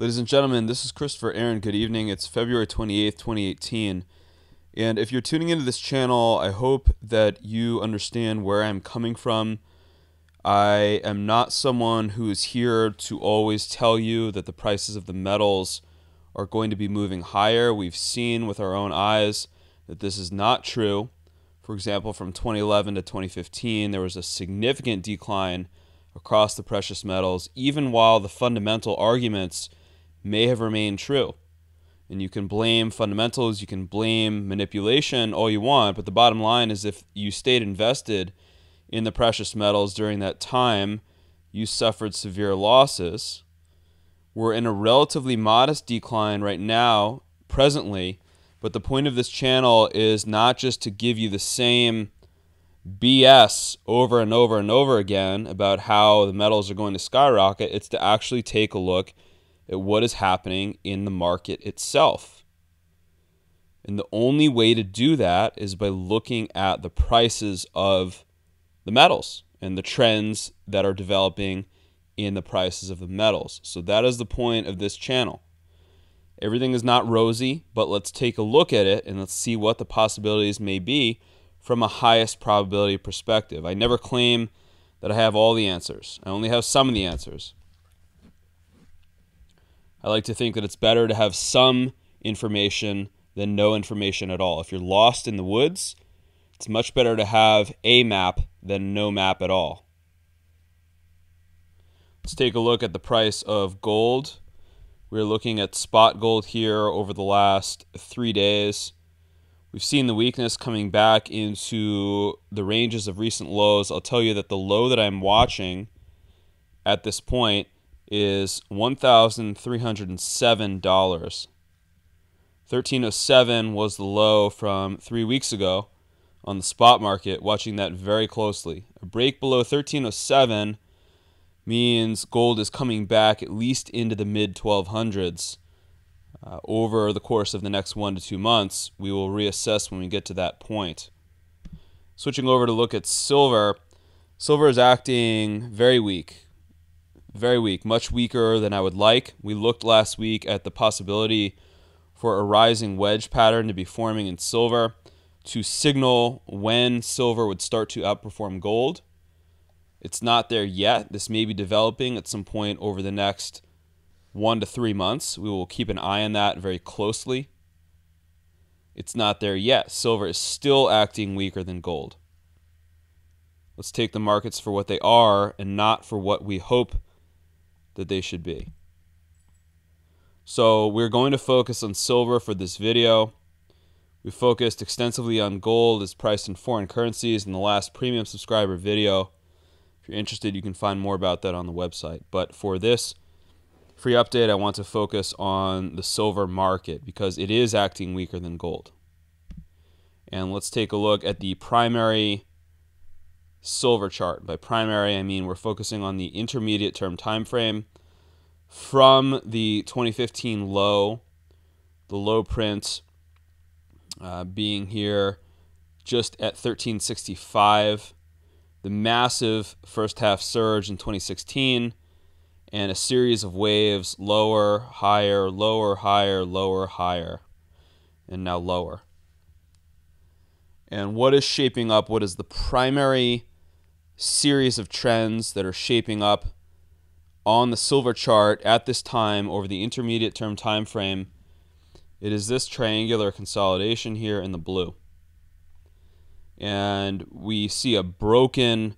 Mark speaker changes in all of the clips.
Speaker 1: Ladies and gentlemen, this is Christopher Aaron. Good evening. It's February 28th, 2018. And if you're tuning into this channel, I hope that you understand where I'm coming from. I am not someone who is here to always tell you that the prices of the metals are going to be moving higher. We've seen with our own eyes that this is not true. For example, from 2011 to 2015, there was a significant decline across the precious metals, even while the fundamental arguments may have remained true. And you can blame fundamentals, you can blame manipulation all you want, but the bottom line is if you stayed invested in the precious metals during that time, you suffered severe losses. We're in a relatively modest decline right now, presently, but the point of this channel is not just to give you the same BS over and over and over again about how the metals are going to skyrocket. It's to actually take a look at what is happening in the market itself. And the only way to do that is by looking at the prices of the metals and the trends that are developing in the prices of the metals. So that is the point of this channel. Everything is not rosy, but let's take a look at it and let's see what the possibilities may be from a highest probability perspective. I never claim that I have all the answers. I only have some of the answers. I like to think that it's better to have some information than no information at all. If you're lost in the woods, it's much better to have a map than no map at all. Let's take a look at the price of gold. We're looking at spot gold here over the last 3 days. We've seen the weakness coming back into the ranges of recent lows. I'll tell you that the low that I'm watching at this point is $1,307. 1307 was the low from 3 weeks ago on the spot market, watching that very closely. A break below 1307 means gold is coming back at least into the mid-1200s. Over the course of the next 1 to 2 months, we will reassess when we get to that point. Switching over to look at silver. Silver is acting very weak. Very weak, much weaker than I would like. We looked last week at the possibility for a rising wedge pattern to be forming in silver to signal when silver would start to outperform gold. It's not there yet. This may be developing at some point over the next 1 to 3 months. We will keep an eye on that very closely. It's not there yet. Silver is still acting weaker than gold. Let's take the markets for what they are and not for what we hope that they should be. So we're going to focus on silver for this video. We focused extensively on gold as priced in foreign currencies in the last premium subscriber video. If you're interested, you can find more about that on the website. But for this free update, I want to focus on the silver market because it is acting weaker than gold. And let's take a look at the primary silver chart. By primary, I mean we're focusing on the intermediate term time frame from the 2015 low, the low print being here just at 1365, the massive first half surge in 2016, and a series of waves lower, higher, lower, higher, lower, higher, and now lower. And what is shaping up? What is the primary series of trends that are shaping up on the silver chart at this time over the intermediate term time frame? It is this triangular consolidation here in the blue. And we see a broken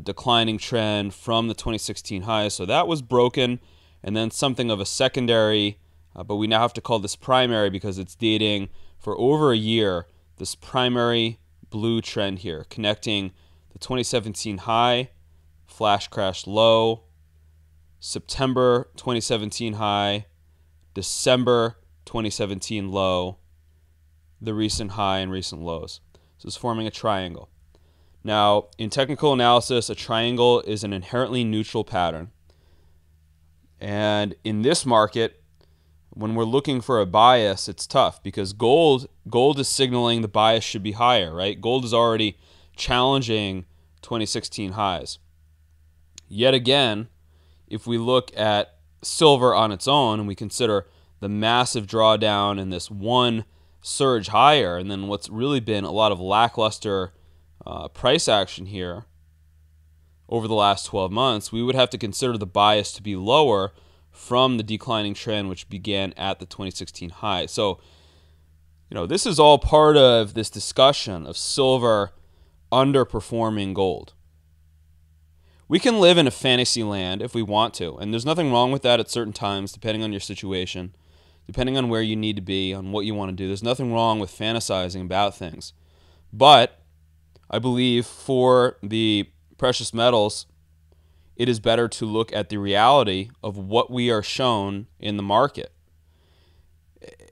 Speaker 1: declining trend from the 2016 highs. So that was broken, and then something of a secondary, but we now have to call this primary because it's dating for over a year. This primary blue trend here connecting the 2017 high, flash crash low, September 2017 high, December 2017 low, the recent high and recent lows. So it's forming a triangle. Now, in technical analysis, a triangle is an inherently neutral pattern. And in this market, when we're looking for a bias, it's tough because gold is signaling the bias should be higher, right? Gold is already challenging 2016 highs. Yet again, if we look at silver on its own and we consider the massive drawdown and this one surge higher, and then what's really been a lot of lackluster price action here over the last 12 months, we would have to consider the bias to be lower from the declining trend which began at the 2016 high. So, this is all part of this discussion of silver underperforming gold. We can live in a fantasy land if we want to, and there's nothing wrong with that at certain times, depending on your situation, depending on where you need to be, on what you want to do. There's nothing wrong with fantasizing about things. But I believe for the precious metals, it is better to look at the reality of what we are shown in the market.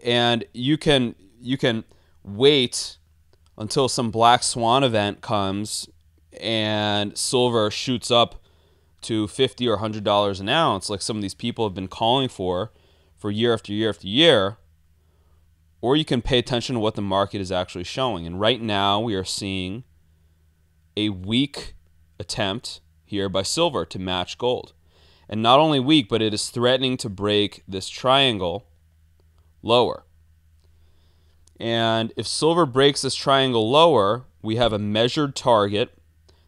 Speaker 1: And you can wait until some black swan event comes and silver shoots up to $50 or $100 an ounce, like some of these people have been calling for year after year after year, or you can pay attention to what the market is actually showing. And right now we are seeing a weak attempt here by silver to match gold. And not only weak, but it is threatening to break this triangle lower. And if silver breaks this triangle lower, we have a measured target.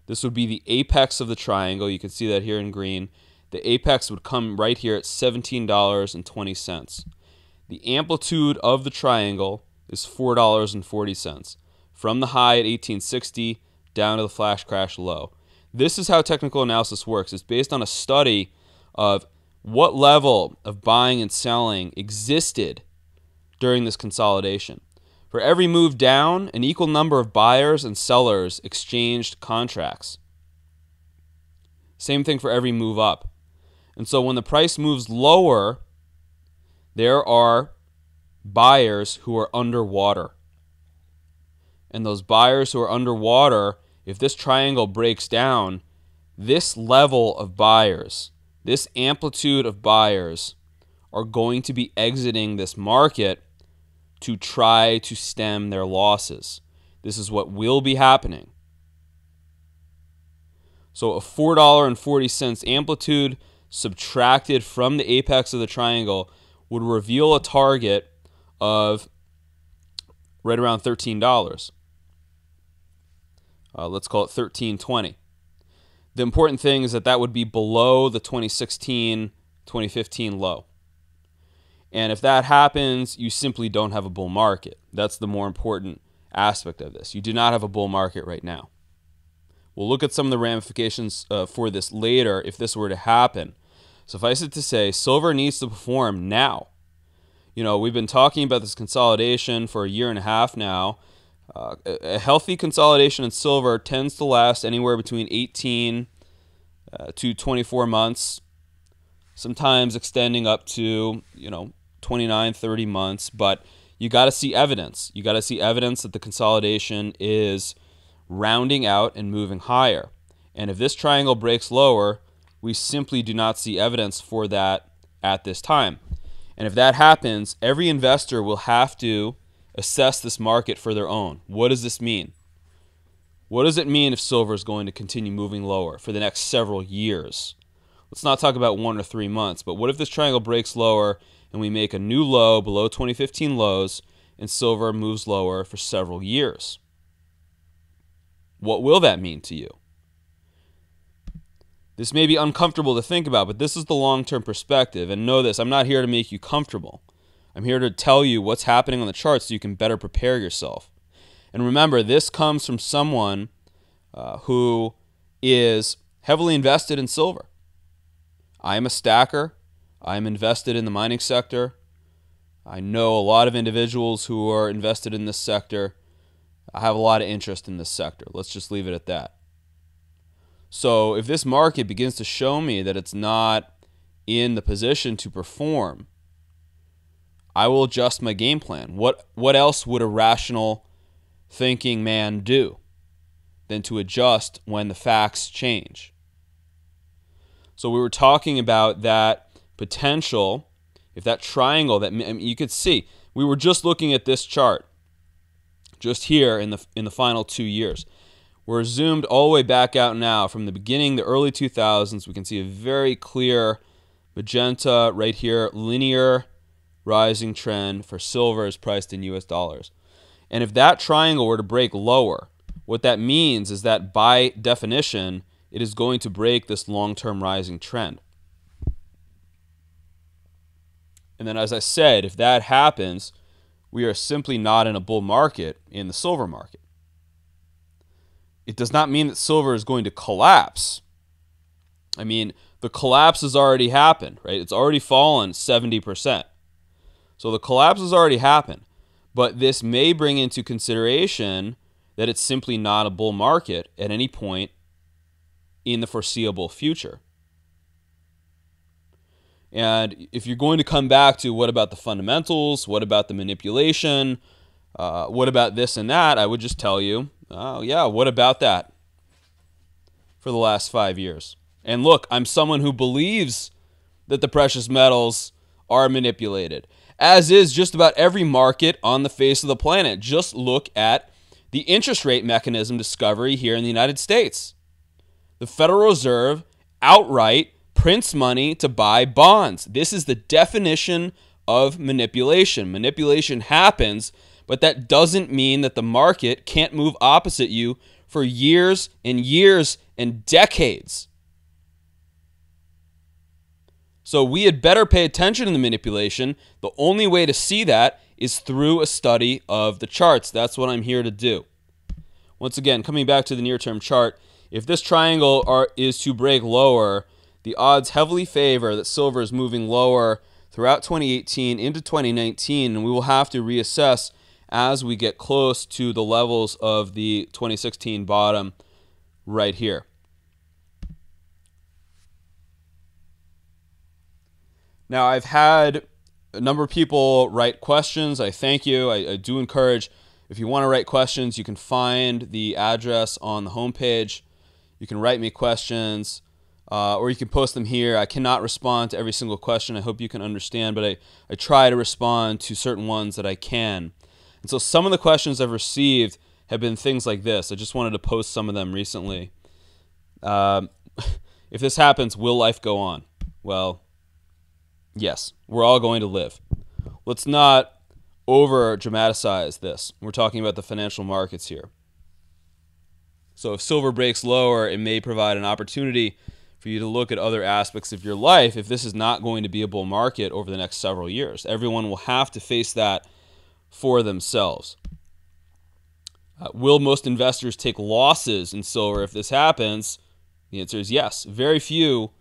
Speaker 1: This would be the apex of the triangle. You can see that here in green. The apex would come right here at $17.20. The amplitude of the triangle is $4.40 from the high at 1860 down to the flash crash low. This is how technical analysis works. It's based on a study of what level of buying and selling existed during this consolidation. For every move down, an equal number of buyers and sellers exchanged contracts. Same thing for every move up. And so when the price moves lower, there are buyers who are underwater. And those buyers who are underwater, if this triangle breaks down, this level of buyers, this amplitude of buyers are going to be exiting this market to try to stem their losses. This is what will be happening. So a $4.40 amplitude subtracted from the apex of the triangle would reveal a target of right around $13. Let's call it $13.20. The important thing is that that would be below the 2016-2015 low. And if that happens, you simply don't have a bull market. That's the more important aspect of this. You do not have a bull market right now. We'll look at some of the ramifications for this later if this were to happen. Suffice it to say, silver needs to perform now. We've been talking about this consolidation for a year and a half now. A healthy consolidation in silver tends to last anywhere between 18 to 24 months, sometimes extending up to 29, 30 months, but you got to see evidence. You got to see evidence that the consolidation is rounding out and moving higher. And if this triangle breaks lower, we simply do not see evidence for that at this time. And if that happens, every investor will have to assess this market for their own. What does this mean? What does it mean if silver is going to continue moving lower for the next several years? Let's not talk about 1 or 3 months, but what if this triangle breaks lower and we make a new low below 2015 lows and silver moves lower for several years? What will that mean to you? This may be uncomfortable to think about, but this is the long-term perspective. And know this, I'm not here to make you comfortable. I'm here to tell you what's happening on the chart so you can better prepare yourself. And remember, this comes from someone who is heavily invested in silver. I am a stacker. I am invested in the mining sector. I know a lot of individuals who are invested in this sector. I have a lot of interest in this sector. Let's just leave it at that. So if this market begins to show me that it's not in the position to perform, I will adjust my game plan. What else would a rational thinking man do than to adjust when the facts change? So we were talking about that potential, if that triangle that you could see, we were just looking at this chart just here in the final 2 years. We're zoomed all the way back out now from the beginning, the early 2000s. We can see a very clear Magenta right here, linear rising trend for silver is priced in US dollars. And if that triangle were to break lower, what that means is that by definition, it is going to break this long-term rising trend. And then, as I said, if that happens, we are simply not in a bull market in the silver market. It does not mean that silver is going to collapse. I mean, the collapse has already happened, right? It's already fallen 70%. So the collapse has already happened. But this may bring into consideration that it's simply not a bull market at any point in the foreseeable future. And if you're going to come back to what about the fundamentals, what about the manipulation, what about this and that, I would just tell you, oh yeah, what about that for the last 5 years? And look, I'm someone who believes that the precious metals are manipulated, as is just about every market on the face of the planet. Just look at the interest rate mechanism discovery here in the United States. The Federal Reserve outright prints money to buy bonds. This is the definition of manipulation. Manipulation happens, but that doesn't mean that the market can't move opposite you for years and years and decades. So we had better pay attention to the manipulation. The only way to see that is through a study of the charts. That's what I'm here to do. Once again, coming back to the near-term chart, if this triangle is to break lower, the odds heavily favor that silver is moving lower throughout 2018 into 2019, and we will have to reassess as we get close to the levels of the 2016 bottom right here. Now, I've had a number of people write questions. I thank you. I do encourage, if you want to write questions, you can find the address on the homepage. You can write me questions, or you can post them here. I cannot respond to every single question. I hope you can understand, but I try to respond to certain ones that I can. And so some of the questions I've received have been things like this. I just wanted to post some of them recently. If this happens, will life go on? Well, yes, we're all going to live. Let's not over dramatize this. We're talking about the financial markets here. So if silver breaks lower, it may provide an opportunity for you to look at other aspects of your life if this is not going to be a bull market over the next several years. Everyone will have to face that for themselves. Will most investors take losses in silver if this happens? The answer is yes. Very few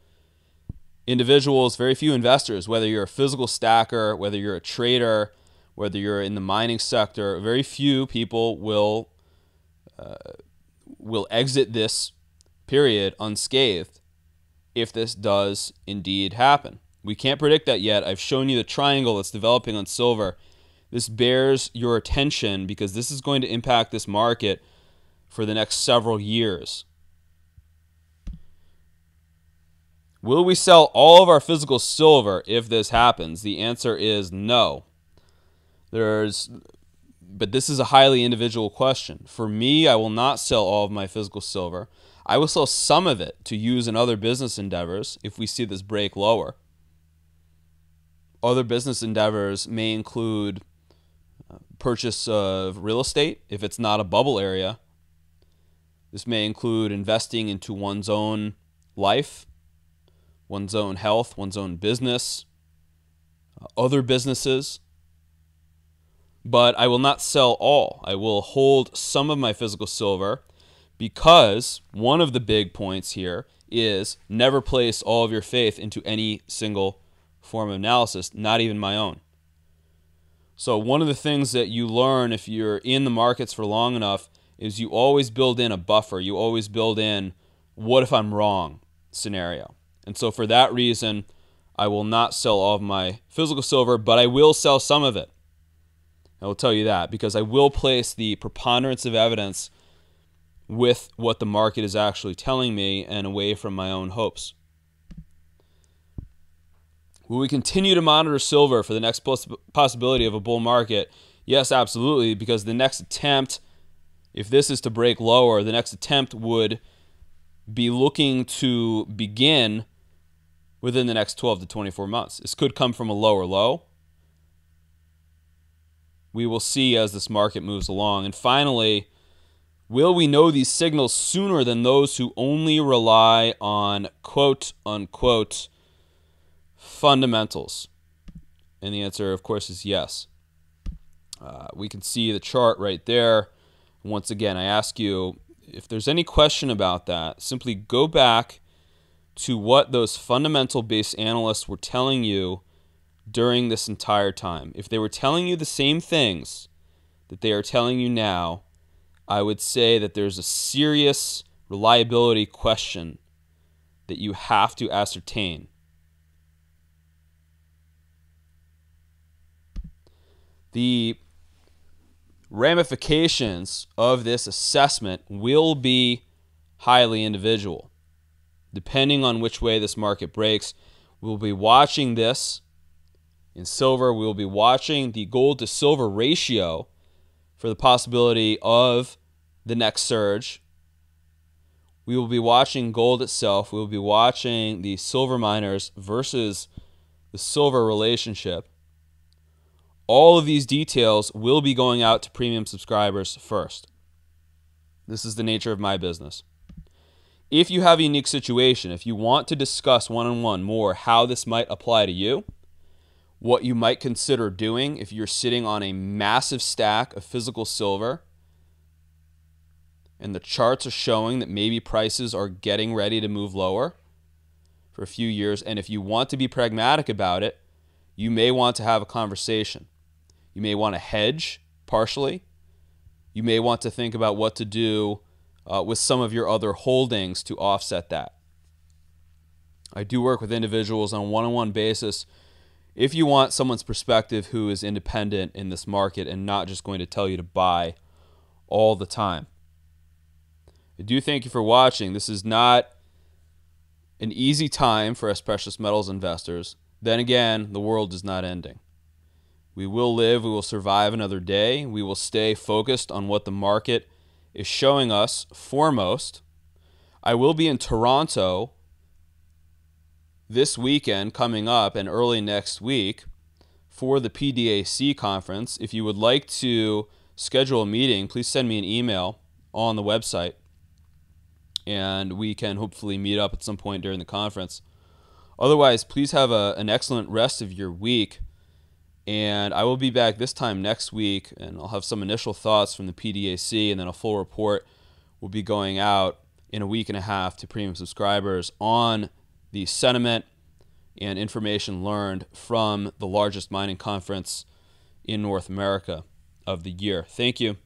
Speaker 1: individuals, very few investors, whether you're a physical stacker, whether you're a trader, whether you're in the mining sector, very few people will exit this period unscathed if this does indeed happen. We can't predict that yet. I've shown you the triangle that's developing on silver. This bears your attention because this is going to impact this market for the next several years. Will we sell all of our physical silver if this happens? The answer is no. But this is a highly individual question. For me, I will not sell all of my physical silver. I will sell some of it to use in other business endeavors if we see this break lower. Other business endeavors may include purchase of real estate if it's not a bubble area. This may include investing into one's own life, one's own health, one's own business, other businesses. But I will not sell all. I will hold some of my physical silver because one of the big points here is never place all of your faith into any single form of analysis, not even my own. So one of the things that you learn if you're in the markets for long enough is you always build in a buffer. You always build in, what if I'm wrong scenario. And so for that reason, I will not sell all of my physical silver, but I will sell some of it. I will tell you that because I will place the preponderance of evidence with what the market is actually telling me and away from my own hopes. Will we continue to monitor silver for the next possibility of a bull market? Yes, absolutely, because the next attempt, if this is to break lower, the next attempt would be looking to begin within the next 12 to 24 months. This could come from a lower low. We will see as this market moves along. And finally, will we know these signals sooner than those who only rely on quote-unquote fundamentals? And the answer, of course, is yes. We can see the chart right there. Once again, I ask you, if there's any question about that, simply go back to what those fundamental-based analysts were telling you during this entire time. If they were telling you the same things that they are telling you now, I would say that there's a serious reliability question that you have to ascertain. The ramifications of this assessment will be highly individual. Depending on which way this market breaks, we'll be watching this in silver. We'll be watching the gold to silver ratio for the possibility of the next surge. We will be watching gold itself. We will be watching the silver miners versus the silver relationship. All of these details will be going out to premium subscribers first. This is the nature of my business. If you have a unique situation, if you want to discuss one-on-one more how this might apply to you, what you might consider doing if you're sitting on a massive stack of physical silver and the charts are showing that maybe prices are getting ready to move lower for a few years, and if you want to be pragmatic about it, you may want to have a conversation. You may want to hedge partially. You may want to think about what to do with some of your other holdings to offset that. I do work with individuals on a one-on-one basis. If you want someone's perspective who is independent in this market and not just going to tell you to buy all the time. I do thank you for watching. This is not an easy time for us precious metals investors. Then again, the world is not ending. We will live, we will survive another day. We will stay focused on what the market is showing us foremost. I will be in Toronto this weekend coming up and early next week for the PDAC conference. If you would like to schedule a meeting, please send me an email on the website and we can hopefully meet up at some point during the conference. Otherwise, please have an excellent rest of your week. And I will be back this time next week, and I'll have some initial thoughts from the PDAC, and then a full report will be going out in a week and a half to premium subscribers on the sentiment and information learned from the largest mining conference in North America of the year. Thank you.